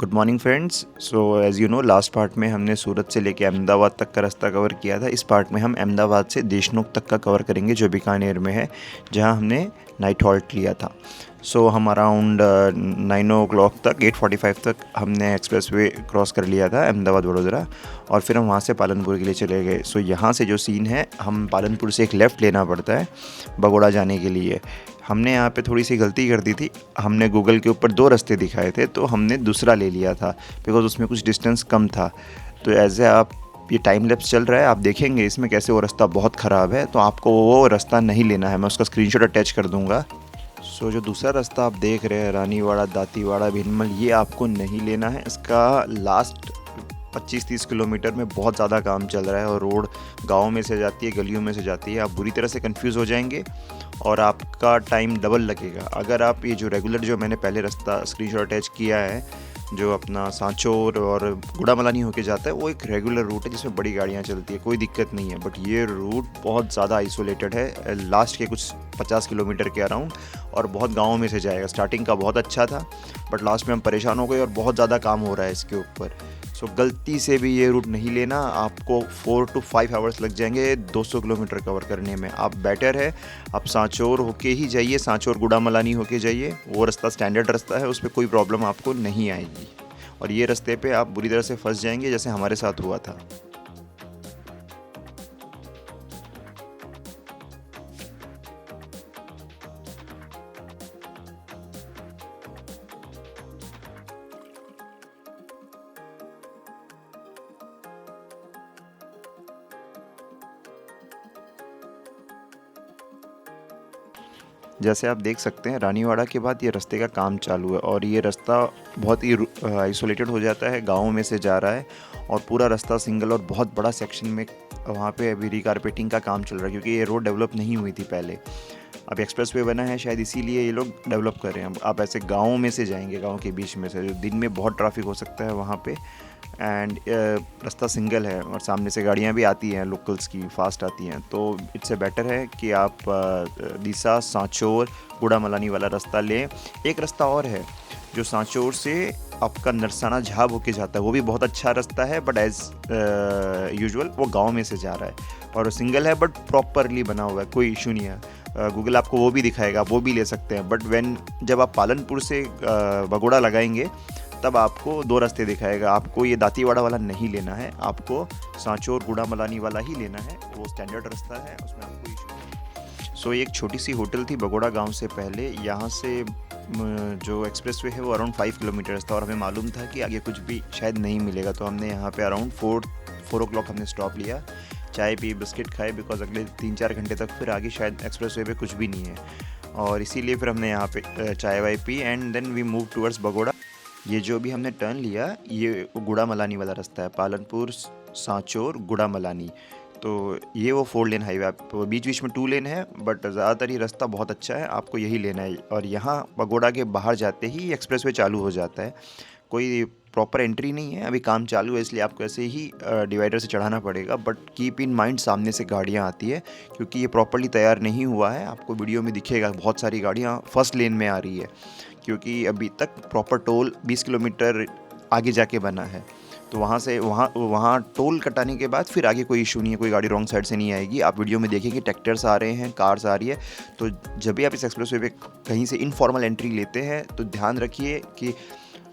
Good morning friends. So as you know last part में हमने सूरत से लेके अहमदाबाद तक का रास्ता कवर किया था। इस पार्ट में हम अहमदाबाद से देशनोक तक का कवर करेंगे जो बीकानेर में है, जहां हमने नाइट हॉल्ट लिया था। सो हम अराउंड 9 o'clock तक 8:45 तक हमने एक्सप्रेसवे क्रॉस कर लिया था अहमदाबाद वडोदरा, और फिर हम वहाँ से पालनपुर के लिए चले गए। सो यहाँ से जो सीन है, हम पालनपुर से एक लेफ़्ट लेना पड़ता है बगोड़ा जाने के लिए। हमने यहाँ पे थोड़ी सी गलती कर दी थी। हमने गूगल के ऊपर 2 रास्ते दिखाए थे, तो हमने दूसरा ले लिया था बिकॉज़ उसमें कुछ डिस्टेंस कम था। तो एज़ ए आप ये टाइम लैप्स चल रहा है, आप देखेंगे इसमें कैसे वो रास्ता बहुत ख़राब है, तो आपको वो रास्ता नहीं लेना है। मैं उसका स्क्रीनशॉट अटैच कर दूँगा। सो जो दूसरा रास्ता आप देख रहे हैं, रानीवाड़ा, दातीवाड़ा, भिनमल, ये आपको नहीं लेना है। इसका लास्ट 25-30 किलोमीटर में बहुत ज़्यादा काम चल रहा है और रोड गाँव में से जाती है, गलियों में से जाती है। आप बुरी तरह से कंफ्यूज हो जाएंगे और आपका टाइम डबल लगेगा। अगर आप ये जो रेगुलर, जो मैंने पहले रास्ता स्क्रीनशॉट अटैच किया है, जो अपना सांचौर और गुड़ामलानी होके जाता है, वो एक रेगुलर रूट है जिसमें बड़ी गाड़ियाँ चलती है, कोई दिक्कत नहीं है। बट ये रूट बहुत ज़्यादा आइसोलेटेड है, लास्ट के कुछ 50 किलोमीटर के अराउंड, और बहुत गाँव में से जाएगा। स्टार्टिंग का बहुत अच्छा था, बट लास्ट में हम परेशान हो गए और बहुत ज़्यादा काम हो रहा है इसके ऊपर। सो गलती से भी ये रूट नहीं लेना। आपको 4 to 5 आवर्स लग जाएंगे 200 किलोमीटर कवर करने में। आप बेटर है आप सांचौर होके ही जाइए, सांचौर गुड़ामलानी होके जाइए। वो रास्ता स्टैंडर्ड रास्ता है, उस पर कोई प्रॉब्लम आपको नहीं आएगी। और ये रास्ते पे आप बुरी तरह से फंस जाएंगे, जैसे हमारे साथ हुआ था। जैसे आप देख सकते हैं, रानीवाड़ा के बाद ये रास्ते का काम चालू है और ये रास्ता बहुत ही आइसोलेटेड हो जाता है, गाँव में से जा रहा है, और पूरा रास्ता सिंगल और बहुत बड़ा सेक्शन में वहाँ पे अभी रिकारपेटिंग का काम चल रहा है, क्योंकि ये रोड डेवलप नहीं हुई थी पहले। अब एक्सप्रेसवे बना है, शायद इसीलिए ये लोग डेवलप कर रहे हैं। अब आप ऐसे गाँव में से जाएंगे, गाँव के बीच में से, जो दिन में बहुत ट्रैफिक हो सकता है वहाँ पे। एंड रास्ता सिंगल है और सामने से गाड़ियाँ भी आती हैं, लोकल्स की फास्ट आती हैं, तो इससे बेटर है कि आप दीसा, सांचौर, गुड़ामलानी वाला रास्ता लें। एक रास्ता और है जो सांचौर से आपका नरसाना झाब होके जाता है, वो भी बहुत अच्छा रास्ता है, बट एज़ यूजुअल वो गांव में से जा रहा है और सिंगल है, बट प्रॉपरली बना हुआ है, कोई इशू नहीं है। गूगल आपको वो भी दिखाएगा, आप वो भी ले सकते हैं। बट जब आप पालनपुर से बगोड़ा लगाएंगे, तब आपको 2 रास्ते दिखाएगा। आपको ये दातीवाड़ा वाला नहीं लेना है, आपको सांचौर गुड़ामलानी वाला ही लेना है। वो स्टैंडर्ड रास्ता है, उसमें आपको इशू नहीं। सो एक छोटी सी होटल थी बगोड़ा गांव से पहले। यहाँ से जो एक्सप्रेसवे है वो अराउंड 5 किलोमीटर था, और हमें मालूम था कि आगे कुछ भी शायद नहीं मिलेगा, तो हमने यहाँ पे अराउंड 4 o'clock हमने स्टॉप लिया, चाय पी, बिस्किट खाए, बिकॉज अगले 3-4 घंटे तक फिर आगे शायद एक्सप्रेसवे पे कुछ भी नहीं है, और इसीलिए फिर हमने यहाँ पे चाय वाय पी, and then we move towards Bagoda. ये जो भी हमने टर्न लिया, ये गुड़ामलानी वाला रास्ता है, पालनपुर, सांचौर, गुड़ामलानी। तो ये वो 4 लेन हाईवे, आप बीच बीच में 2 लेन है, बट ज़्यादातर ये रास्ता बहुत अच्छा है, आपको यही लेना है। और यहाँ बगोड़ा के बाहर जाते ही एक्सप्रेसवे चालू हो जाता है, कोई प्रॉपर एंट्री नहीं है, अभी काम चालू है, इसलिए आपको ऐसे ही डिवाइडर से चढ़ाना पड़ेगा। बट कीप इन माइंड, सामने से गाड़ियाँ आती है, क्योंकि ये प्रॉपरली तैयार नहीं हुआ है। आपको वीडियो में दिखेगा बहुत सारी गाड़ियाँ फर्स्ट लेन में आ रही है, क्योंकि अभी तक प्रॉपर टोल 20 किलोमीटर आगे जाके बना है। तो वहाँ से वहाँ टोल कटाने के बाद फिर आगे कोई इशू नहीं है, कोई गाड़ी रॉन्ग साइड से नहीं आएगी। आप वीडियो में देखेंगे ट्रैक्टर्स आ रहे हैं, कार्स आ रही है। तो जब भी आप इस एक्सप्रेसवे पे कहीं से इनफॉर्मल एंट्री लेते हैं, तो ध्यान रखिए कि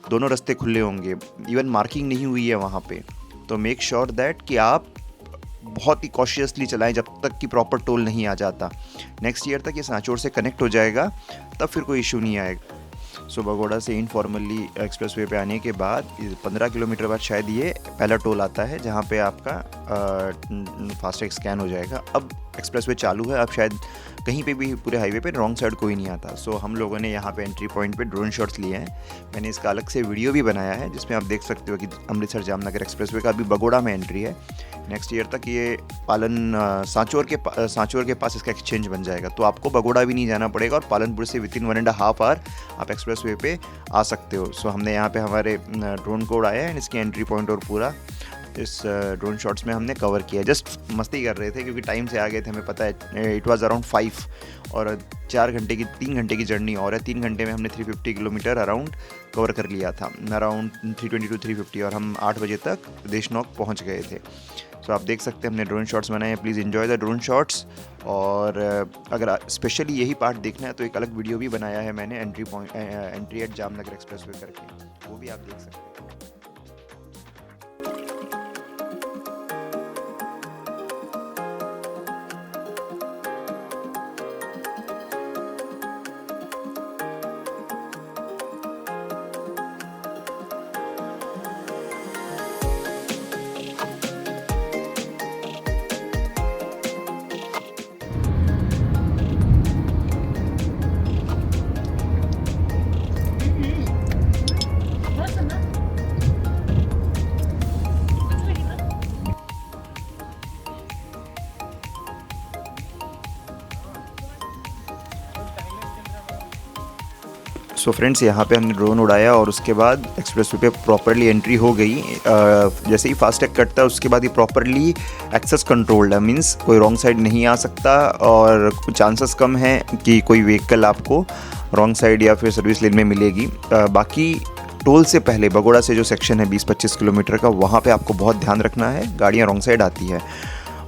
दोनों रास्ते खुले होंगे, इवन मार्किंग नहीं हुई है वहाँ पे। तो मेक श्योर दैट कि आप बहुत ही कॉशियसली चलाएं जब तक कि प्रॉपर टोल नहीं आ जाता। नेक्स्ट ईयर तक ये सांचौर से कनेक्ट हो जाएगा, तब फिर कोई इशू नहीं आएगा। सो बगोड़ा से इनफॉर्मली एक्सप्रेसवे पे आने के बाद 15 किलोमीटर बाद शायद ये पहला टोल आता है, जहाँ पे आपका फास्टैग स्कैन हो जाएगा। अब एक्सप्रेसवे चालू है, अब शायद कहीं पे भी पूरे हाईवे पे रॉन्ग साइड कोई नहीं आता। सो हम लोगों ने यहाँ पे एंट्री पॉइंट पे ड्रोन शॉट्स लिए हैं। मैंने इसका अलग से वीडियो भी बनाया है, जिसमें आप देख सकते हो कि अमृतसर जामनगर एक्सप्रेसवे का अभी बगोड़ा में एंट्री है। नेक्स्ट ईयर तक ये सांचौर के पास इसका एक्सचेंज बन जाएगा, तो आपको बगोड़ा भी नहीं जाना पड़ेगा, और पालनपुर से विथिन 1.5 आवर आप एक्सप्रेसवे पे आ सकते हो। सो हमने यहाँ पे हमारे ड्रोन कोड आया है, इसकी एंट्री पॉइंट और पूरा इस ड्रोन शॉट्स में हमने कवर किया। जस्ट मस्ती कर रहे थे क्योंकि टाइम से आ गए थे, हमें पता है इट वाज अराउंड 5 और 3 घंटे की जर्नी और है। 3 घंटे में हमने 350 किलोमीटर अराउंड कवर कर लिया था, अराउंड 320 to 350, और हम 8 बजे तक देशनोक पहुंच गए थे। सो आप देख सकते हैं हमने ड्रोन शॉट्स बनाए हैं। Please enjoy the drone shots. और अगर स्पेशली यही पार्ट देखना है तो एक अलग वीडियो भी बनाया है मैंने, एंट्री एट जामनगर एक्सप्रेसवे करके, वो भी आप देख सकते हैं। सो फ्रेंड्स, यहाँ पे हमने ड्रोन उड़ाया और उसके बाद एक्सप्रेसवे पे प्रॉपरली एंट्री हो गई। जैसे ही फास्टैग कटता है उसके बाद ये प्रॉपरली एक्सेस कंट्रोल्ड है, मींस कोई रॉन्ग साइड नहीं आ सकता और चांसेस कम हैं कि कोई व्हीकल आपको रॉन्ग साइड या फिर सर्विस लेन में मिलेगी। बाकी टोल से पहले बगोड़ा से जो सेक्शन है 20-25 किलोमीटर का, वहाँ पे आपको बहुत ध्यान रखना है, गाड़ियाँ रॉन्ग साइड आती है।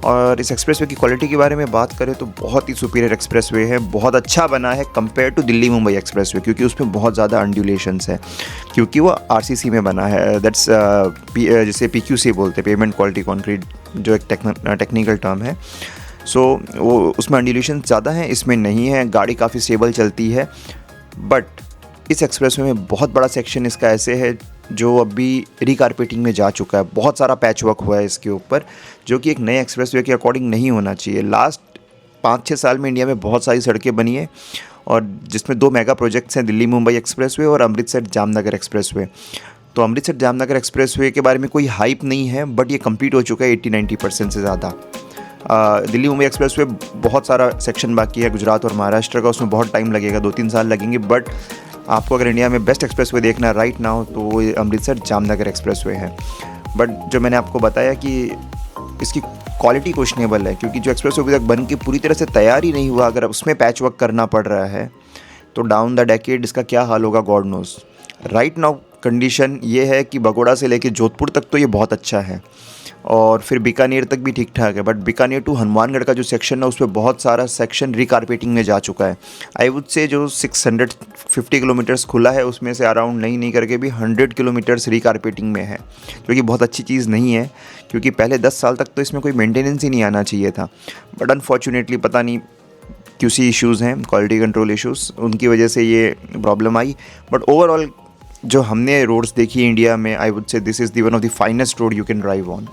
और इस एक्सप्रेसवे की क्वालिटी के बारे में बात करें तो बहुत ही सुपीरियर एक्सप्रेसवे है, बहुत अच्छा बना है compare to Delhi Mumbai expressway, क्योंकि उसमें बहुत ज़्यादा अंडुलेशंस है, क्योंकि वो आरसीसी में बना है। दैट्स जिसे पीक्यूसी बोलते हैं, पेमेंट क्वालिटी कंक्रीट, जो एक टेक्निकल टर्म है। सो वो उसमें अंडुलेशन ज़्यादा है, इसमें नहीं है। गाड़ी काफ़ी स्टेबल चलती है। बट इस एक्सप्रेसवे में बहुत बड़ा सेक्शन इसका ऐसे है जो अभी रिकारपेटिंग में जा चुका है। बहुत सारा पैच वर्क हुआ है इसके ऊपर, जो कि एक नए एक्सप्रेसवे के अकॉर्डिंग नहीं होना चाहिए। लास्ट 5-6 साल में इंडिया में बहुत सारी सड़कें बनी है, और जिसमें 2 मेगा प्रोजेक्ट्स हैं, दिल्ली मुंबई एक्सप्रेसवे और अमृतसर जामनगर एक्सप्रेसवे। तो अमृतसर जामनगर एक्सप्रेसवे के बारे में कोई हाइप नहीं है, बट ये कंप्लीट हो चुका है 80-90% से ज़्यादा। दिल्ली मुंबई एक्सप्रेसवे बहुत सारा सेक्शन बाकी है, गुजरात और महाराष्ट्र का, उसमें बहुत टाइम लगेगा, 2-3 साल लगेंगे। बट आपको अगर इंडिया में बेस्ट एक्सप्रेसवे देखना है राइट नाउ तो वो अमृतसर जामनगर एक्सप्रेसवे है। बट जो मैंने आपको बताया कि इसकी क्वालिटी क्वेश्चनेबल है, क्योंकि जो एक्सप्रेसवे अभी तक बन के पूरी तरह से तैयार ही नहीं हुआ, अगर उसमें पैच वर्क करना पड़ रहा है तो डाउन द डेकेड इसका क्या हाल होगा God knows. Right now condition ये है कि बगोड़ा से लेके जोधपुर तक तो ये बहुत अच्छा है, और फिर बीकानेर तक भी ठीक ठाक है। बट बीकानेर टू हनुमानगढ़ का जो सेक्शन है उसमें बहुत सारा सेक्शन रिकारपेटिंग में जा चुका है। आई वुड से जो 650 किलोमीटर्स खुला है उसमें से अराउंड नहीं करके भी 100 किलोमीटर्स रिकारपेटिंग में है, जो कि बहुत अच्छी चीज़ नहीं है, क्योंकि पहले 10 साल तक तो इसमें कोई मेंटेनेंस ही नहीं आना चाहिए था। बट अनफॉर्चुनेटली पता नहीं QC इश्यूज़ हैं, क्वालिटी कंट्रोल इश्यूज़, उनकी वजह से ये प्रॉब्लम आई। बट ओवरऑल जो हमने रोड्स देखी इंडिया में, I would say this is the one of the finest road you can drive on.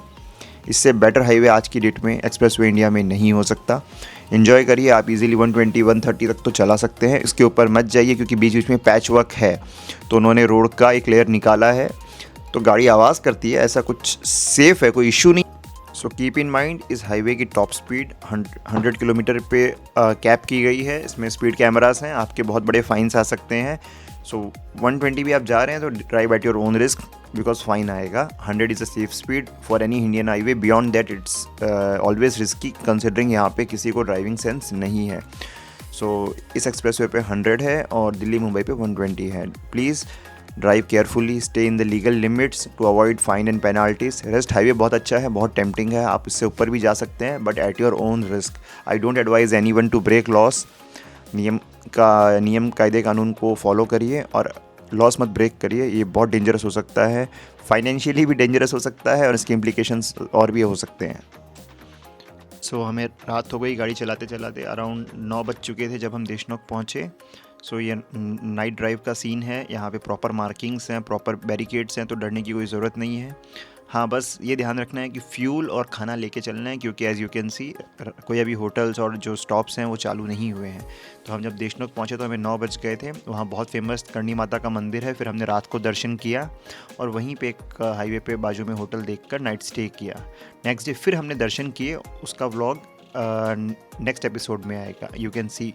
इससे बेटर हाईवे आज की डेट में एक्सप्रेसवे इंडिया में नहीं हो सकता। एंजॉय करिए, आप इजीली 120-130 तक तो चला सकते हैं। इसके ऊपर मत जाइए क्योंकि बीच बीच में पैच वर्क है, तो उन्होंने रोड का एक लेयर निकाला है, तो गाड़ी आवाज़ करती है, ऐसा कुछ सेफ़ है, कोई इशू नहीं। सो कीप इन माइंड, इस हाईवे की टॉप स्पीड 100 किलोमीटर पे कैप की गई है। इसमें स्पीड कैमरास हैं, आपके बहुत बड़े फाइन्स आ सकते हैं। सो 120 भी आप जा रहे हैं तो drive eight your own risk, because fine आएगा। 100 is a safe speed for any Indian highway, beyond that it's always risky, considering यहाँ पे किसी को ड्राइविंग सेंस नहीं है। सो इस एक्सप्रेसवे पे 100 है और दिल्ली मुंबई पे 120 है। Please drive carefully, stay in the legal limits to avoid fine and penalties. Rest highway बहुत अच्छा है, बहुत टेम्पटिंग है, आप इससे ऊपर भी जा सकते हैं, but at your own risk. I don't advise anyone to break laws. नियम कायदे कानून को फॉलो करिए और लॉस मत ब्रेक करिए, ये बहुत डेंजरस हो सकता है, फाइनेंशियली भी डेंजरस हो सकता है और इसके इम्प्लीकेशंस और भी हो सकते हैं। सो हमें रात हो गई गाड़ी चलाते चलाते, अराउंड 9 बज चुके थे जब हम देशनोक पहुँचे। सो ये नाइट ड्राइव का सीन है, यहाँ पे प्रॉपर मार्किंग्स हैं, प्रॉपर बैरिकेड्स हैं, तो डरने की कोई ज़रूरत नहीं है। हाँ, बस ये ध्यान रखना है कि फ्यूल और खाना लेके चलना है, क्योंकि एज़ यू कैन सी कोई अभी होटल्स और जो स्टॉप्स हैं वो चालू नहीं हुए हैं। तो हम जब देशनोक पहुँचे तो हमें 9 बज गए थे। वहाँ बहुत फेमस करणी माता का मंदिर है, फिर हमने रात को दर्शन किया और वहीं पे एक हाईवे पे बाजू में होटल देखकर नाइट स्टे किया। नेक्स्ट डे फिर हमने दर्शन किए, उसका व्लॉग नेक्स्ट एपिसोड में आएगा, you can see.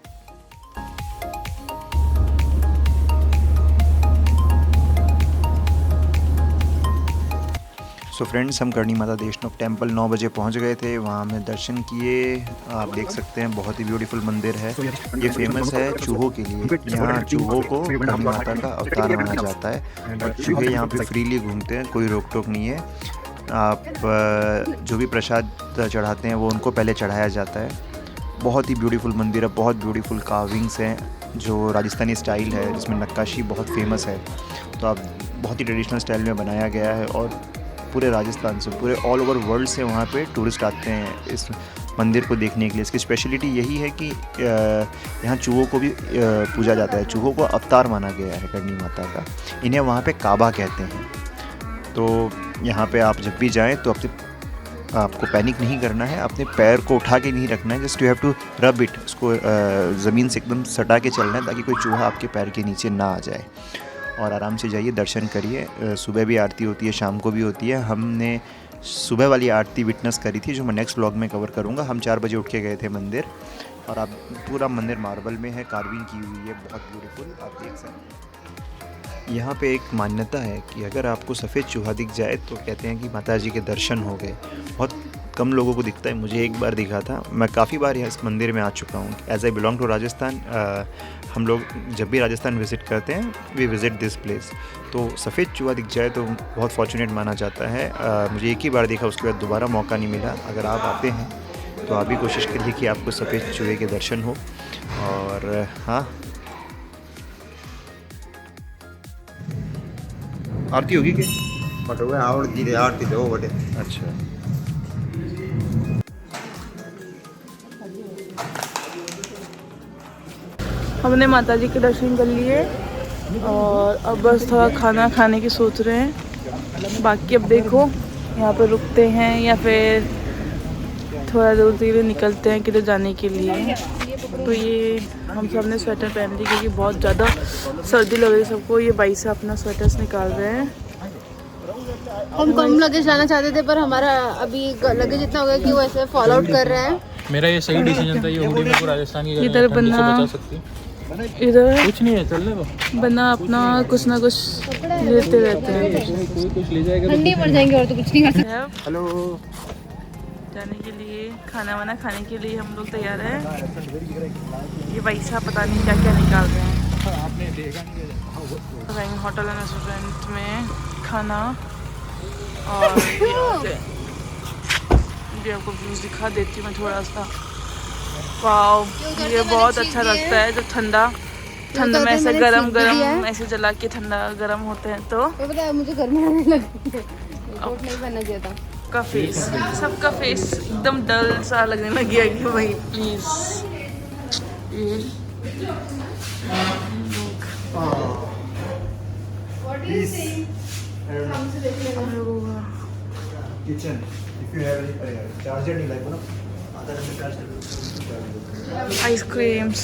So friends, हम करणी माता वैष्णो टेम्पल 9 बजे पहुंच गए थे। वहाँ हमने दर्शन किए। आप देख सकते हैं बहुत ही ब्यूटीफुल मंदिर है। ये फेमस है चूहों के लिए। यहाँ चूहों को करणी माता का अवतार माना जाता है और चूहे यहाँ पे फ्रीली घूमते हैं, कोई रोक टोक नहीं है। आप जो भी प्रसाद चढ़ाते हैं वो उनको पहले चढ़ाया जाता है। बहुत ही ब्यूटीफुल मंदिर है, बहुत ब्यूटीफुल कार्विंग्स हैं जो राजस्थानी स्टाइल है, जिसमें नक्काशी बहुत फेमस है। तो आप बहुत ही ट्रेडिशनल स्टाइल में बनाया गया है और पूरे राजस्थान से, पूरे ऑल ओवर वर्ल्ड से वहाँ पे टूरिस्ट आते हैं इस मंदिर को देखने के लिए। इसकी स्पेशलिटी यही है कि यहाँ चूहों को भी पूजा जाता है। चूहों को अवतार माना गया है करणी माता का। इन्हें वहाँ पे काबा कहते हैं। तो यहाँ पे आप जब भी जाएं तो आपको पैनिक नहीं करना है, अपने पैर को उठा के नहीं रखना है, just you have to rub it. उसको ज़मीन से एकदम सटा के चलना है ताकि कोई चूहा आपके पैर के नीचे ना आ जाए। और आराम से जाइए, दर्शन करिए। सुबह भी आरती होती है, शाम को भी होती है। हमने सुबह वाली आरती विटनेस करी थी, जो मैं नेक्स्ट व्लॉग में कवर करूँगा। हम 4 बजे उठ के गए थे मंदिर। और आप पूरा मंदिर मार्बल में है, कार्विंग की हुई है, बहुत ब्यूटीफुल, आप देख सकते हैं। यहाँ पे एक मान्यता है कि अगर आपको सफ़ेद चूहा दिख जाए तो कहते हैं कि माता जी के दर्शन हो गए। बहुत कम लोगों को दिखता है, मुझे एक बार दिखा था। मैं काफ़ी बार यहाँ इस मंदिर में आ चुका हूँ। As I belong to Rajasthan, हम लोग जब भी राजस्थान विज़िट करते हैं वी विज़िट दिस प्लेस। तो सफ़ेद चूहा दिख जाए तो बहुत फॉर्चुनेट माना जाता है। मुझे एक ही बार देखा, उसके बाद दोबारा मौका नहीं मिला। अगर आप आते हैं तो आप भी कोशिश करिए कि आपको सफ़ेद चूहे के दर्शन हो। और हाँ, आरती होगी क्या? आरती दो बटे। अच्छा, हमने माता जी के दर्शन कर लिए और अब बस थोड़ा खाना खाने की सोच रहे हैं। बाकी अब देखो, यहाँ पर रुकते हैं या फिर थोड़ा दूर के लिए निकलते हैं किधर जाने के लिए। तो ये हम सब ने स्वेटर पहन ली क्योंकि बहुत ज़्यादा सर्दी लग रही है सबको। ये भाई से अपना स्वेटर्स निकाल रहे हैं। हम कम लगेज लाना चाहते थे पर हमारा अभी लगेज इतना हो गया कि वो ऐसे फॉल आउट कर रहे हैं। मेरा ये सही डिसीजन था। ये हुडी में को राजस्थान की इधर बना, इधर कुछ नहीं है, चलने दो। बना अपना कुछ ना कुछ लेते रहते हैं। कोई कुछ ले जाएगा ठंडी पड़ जाएंगे और तो कुछ नहीं कर सकते। हेलो, जाने के लिए खाना वाना खाने के लिए हम लोग तैयार हैं। ये भाई साहब पता नहीं क्या क्या निकाल रहे हैं। आपने देखा नहीं? होटल एंड रेस्टोरेंट में खाना। और ये आपको व्यूज दिखा देती हूँ मैं थोड़ा सा। वाव, ये बहुत अच्छा लगता है जब ठंड में ऐसे गरम गरम ऐसे जला के ठंडा गरम होते हैं। तो पता है मुझे घर में आने लगी है। कोट नहीं पहनना चाहिए था। सबका फेस, सबका फेस एकदम डल सा लगने लग गया कि भाई please kitchen, if you have any charger नहीं लाइक ना, आइसक्रीम्स।